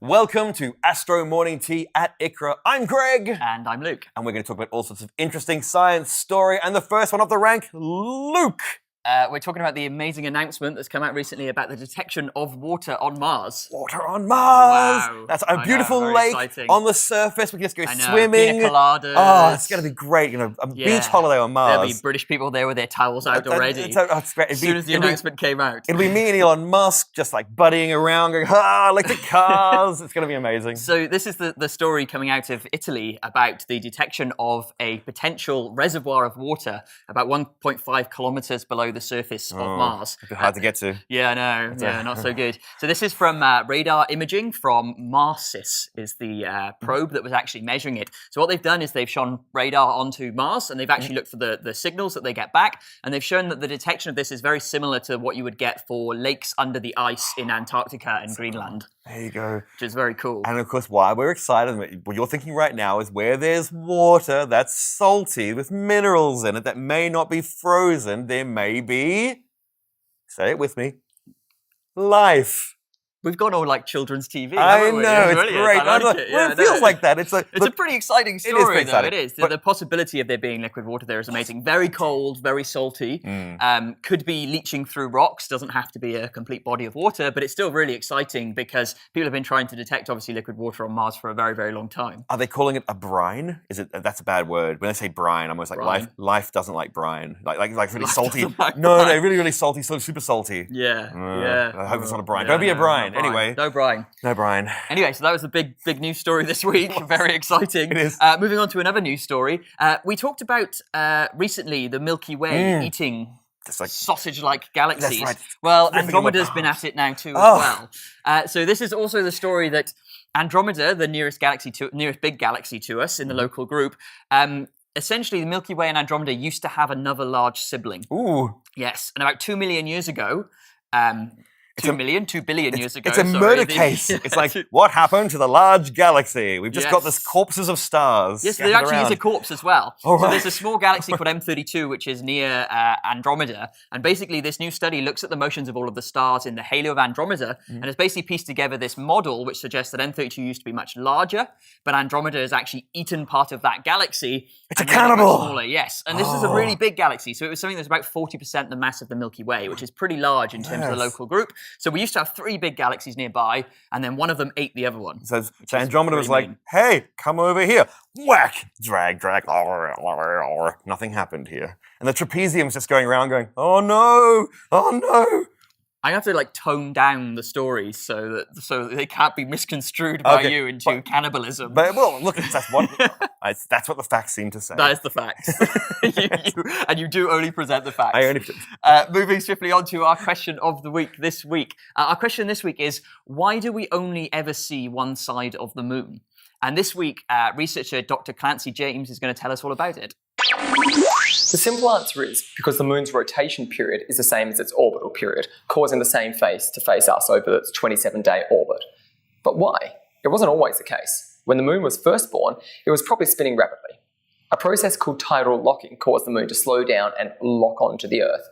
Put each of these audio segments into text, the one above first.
Welcome to Astro Morning Tea at ICRAR. I'm Greg. And I'm Luke. And we're going to talk about all sorts of interesting science story. And the first one off the rank, Luke. We're talking about the amazing announcement that's come out recently about the detection of water on Mars. Water on Mars! Wow. That's a beautiful lake exciting. on the surface. We can just go I know. swimming. Pina coladas. Oh, it's going to be great. You know, a beach holiday on Mars. There'll be British people there with their towels out already. It's great. As soon as the announcement came out. It'll be me and Elon Musk just like buddying around going, electric cars. It's going to be amazing. So this is the story coming out of Italy about the detection of a potential reservoir of water about 1.5 kilometres below the surface of Mars. It's hard to get to. Yeah, I know. Yeah, not so good. So this is from radar imaging from Marsis, is the probe that was actually measuring it. So what they've done is they've shone radar onto Mars, and they've actually looked for the signals that they get back, and they've shown that the detection of this is very similar to what you would get for lakes under the ice in Antarctica and Greenland. There you go. Which is very cool. And of course, why we're excited, what you're thinking right now is where there's water that's salty with minerals in it that may not be frozen, there may be, say it with me, life. We've gone all like children's TV. I know, it's brilliant. great. I like it. Well, it feels like that. It's a pretty exciting story, though. It is. But the possibility of there being liquid water there is amazing. Very cold, very salty. Could be leaching through rocks. Doesn't have to be a complete body of water, but it's still really exciting because people have been trying to detect, obviously, liquid water on Mars for a very, very long time. Are they calling it a brine? Is it? That's a bad word. When they say brine, I'm almost like brine. Life doesn't like brine. Like really Life salty. like No, brine. really, really salty. So super salty. Yeah. I hope it's not a brine. Yeah, Don't be a no, brine. no brine. Anyway. No brine. No brine. Anyway, so that was the big news story this week. Very exciting. It is. Moving on to another news story. We talked about recently the Milky Way eating like sausage-like galaxies. That's right. Well, Ripping them Andromeda's apart. been at it now too as well. So this is also the story that Andromeda, the nearest big galaxy to us in the local group, essentially the Milky Way and Andromeda used to have another large sibling. Ooh. Yes, and about 2 million years ago, 2 billion years ago. It's a murder case. It's like, what happened to the large galaxy? We've just got this corpses of stars. Yes, there actually is a corpse as well. Oh, so right. there's a small galaxy called M32, which is near Andromeda. And basically, this new study looks at the motions of all of the stars in the halo of Andromeda and has basically pieced together this model which suggests that M32 used to be much larger, but Andromeda has actually eaten part of that galaxy. It's a cannibal. Smaller, yes. And this is a really big galaxy. So it was something that's about 40% the mass of the Milky Way, which is pretty large in terms of the local group. So we used to have 3 big galaxies nearby, and then one of them ate the other one. So Andromeda was like, hey, come over here. Whack! Drag. Nothing happened here. And the trapezium's just going around going, oh no. I have to like tone down the stories so that they can't be misconstrued by you into cannibalism. But well, look, that's what the facts seem to say. That is the facts. And you do only present the facts. I only. Moving swiftly on to our question of the week this week. Our question this week is, why do we only ever see one side of the moon? And this week, researcher Dr. Clancy James is going to tell us all about it. The simple answer is because the moon's rotation period is the same as its orbital period, causing the same face to face us over its 27-day orbit. But why? It wasn't always the case. When the moon was first born, it was probably spinning rapidly. A process called tidal locking caused the moon to slow down and lock onto the Earth.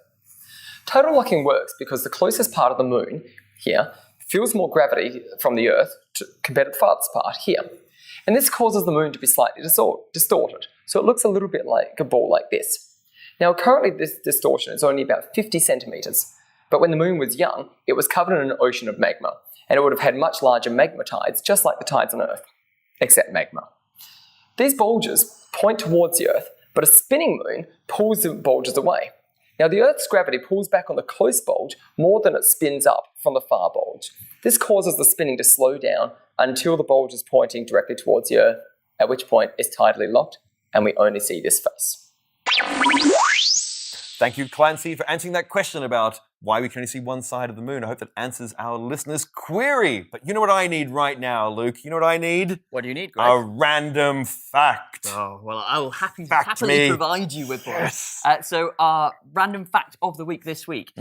Tidal locking works because the closest part of the moon, here, feels more gravity from the Earth compared to the farthest part, here. And this causes the moon to be slightly distorted, so it looks a little bit like a ball like this. Now, currently this distortion is only about 50 centimetres, but when the moon was young, it was covered in an ocean of magma, and it would have had much larger magma tides, just like the tides on Earth, except magma. These bulges point towards the Earth, but a spinning moon pulls the bulges away. Now, the Earth's gravity pulls back on the close bulge more than it spins up from the far bulge. This causes the spinning to slow down until the bulge is pointing directly towards the Earth, at which point it's tidally locked, and we only see this face. Thank you, Clancy, for answering that question about why we can only see one side of the moon. I hope that answers our listeners' query. But you know what I need right now, Luke? You know what I need? What do you need, Greg? A random fact. Oh, well, I will happily me. provide you with one. Yes. So our random fact of the week this week.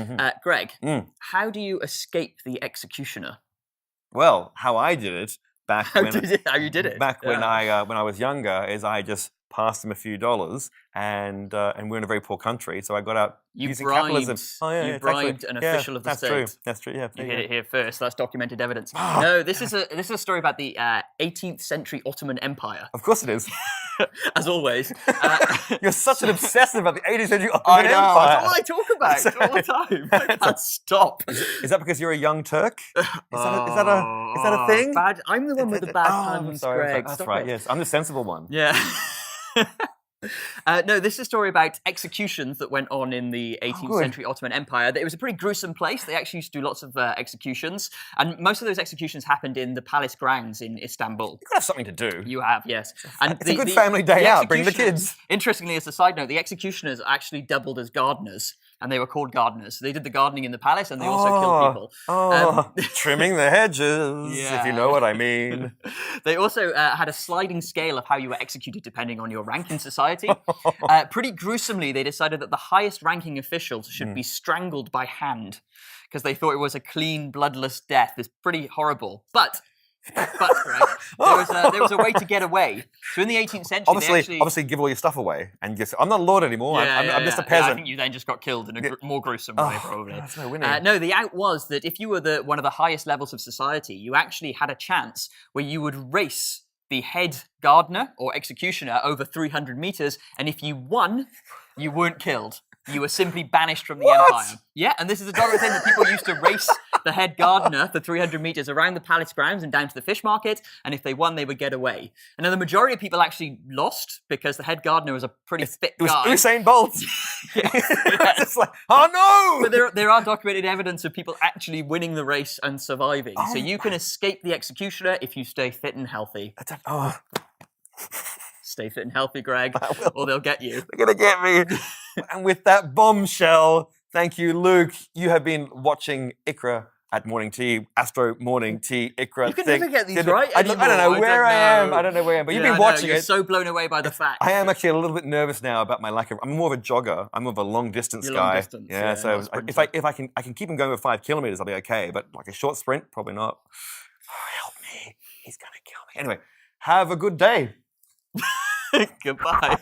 Greg, how do you escape the executioner? Well, how I did it back when How you did it? Back when I was younger is I just passed him a few dollars, and we're in a very poor country, so I got out You using bribed, capitalism. Oh, yeah, you it's actually- bribed an official of the that's state. True. That's true. Yeah, You hit it here first. That's documented evidence. Ah. No, this is a story about the 18th century Ottoman Empire, Of course it is. as always. You're such an obsessive about the 18th century I Ottoman know. Empire. That's all I talk about all the time. I can't stop. Is that because you're a young Turk? Is that a thing? Bad. I'm the one with the bad puns, Greg. That's Stop right. it. Yes, I'm the sensible one. Yeah. No, this is a story about executions that went on in the 18th good. century Ottoman Empire. It was a pretty gruesome place. They actually used to do lots of executions, and most of those executions happened in the palace grounds in Istanbul. You've got to have something to do. You have, yes. And It's a good family day out. Bring the executioners- kids. Interestingly, as a side note, the executioners actually doubled as gardeners, and they were called gardeners. So they did the gardening in the palace, and they also killed people. Trimming the hedges, if you know what I mean. They also had a sliding scale of how you were executed depending on your rank in society. Pretty gruesomely, they decided that the highest ranking officials should be strangled by hand because they thought it was a clean, bloodless death. It's pretty horrible. But Greg, there was a way to get away. So in the 18th century, Obviously, give all your stuff away, and just, I'm not a lord anymore. I'm just a peasant. I think you then just got killed in a more gruesome way, probably. That's no winning. No, the out was that if you were one of the highest levels of society, you actually had a chance where you would race the head gardener or executioner over 300 meters, and if you won, you weren't killed. You were simply banished from the empire. Yeah, and this is a dominant thing that people used to race the head gardener for 300 meters around the palace grounds and down to the fish market, and if they won, they would get away. And then the majority of people actually lost because the head gardener was a pretty fit guy. It was Usain Bolt. It's just like, oh no! But there are documented evidence of people actually winning the race and surviving. So you can escape the executioner if you stay fit and healthy. Stay fit and healthy, Greg, or they'll get you. They're going to get me. And with that bombshell, thank you, Luke. You have been watching ICRAR at Morning Tea, Astro Morning Tea, ICRAR. You can never get these right I don't know where I am. I don't know where I am. But you've been watching You're it. so blown away by the fact. I am actually a little bit nervous now about my lack of. I'm more of a jogger. I'm more of a long distance You're guy. long distance, yeah, So not a if I can keep him going with 5 kilometers, I'll be okay. But like a short sprint, probably not. Oh, help me! He's gonna kill me. Anyway, have a good day. Goodbye.